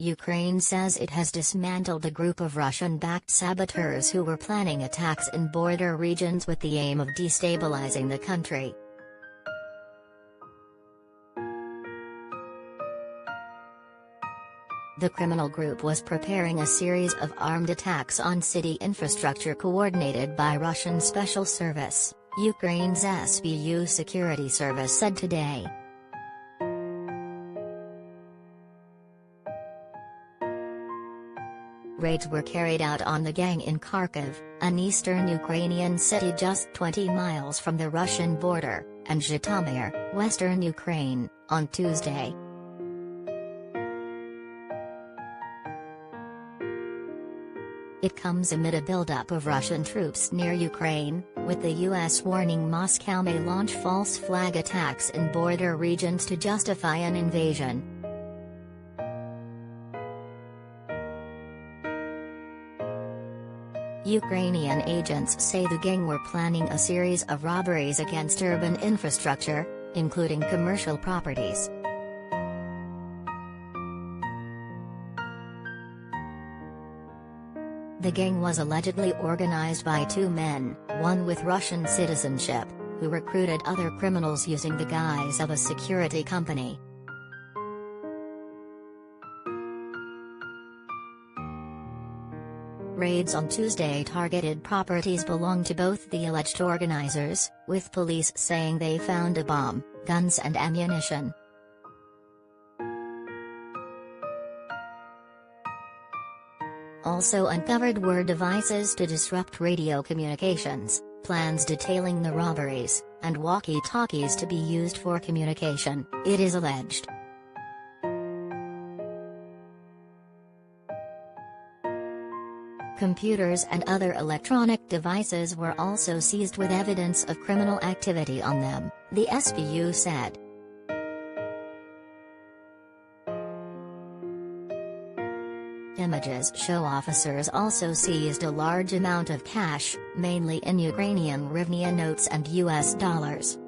Ukraine says it has dismantled a group of Russian-backed saboteurs who were planning attacks in border regions with the aim of destabilizing the country. The criminal group was preparing a series of armed attacks on city infrastructure coordinated by Russian Special Service, Ukraine's SBU security service said today. Raids were carried out on the gang in Kharkiv, an eastern Ukrainian city just 20 miles from the Russian border, and Zhytomyr, western Ukraine, on Tuesday. It comes amid a buildup of Russian troops near Ukraine, with the U.S. warning Moscow may launch false flag attacks in border regions to justify an invasion. Ukrainian agents say the gang were planning a series of robberies against urban infrastructure, including commercial properties. The gang was allegedly organized by two men, one with Russian citizenship, who recruited other criminals using the guise of a security company. Raids on Tuesday targeted properties belonging to both the alleged organizers, with police saying they found a bomb, guns and ammunition. Also uncovered were devices to disrupt radio communications, plans detailing the robberies, and walkie-talkies to be used for communication, it is alleged. Computers and other electronic devices were also seized with evidence of criminal activity on them, the SBU said. Images show officers also seized a large amount of cash, mainly in Ukrainian hryvnia notes and US dollars.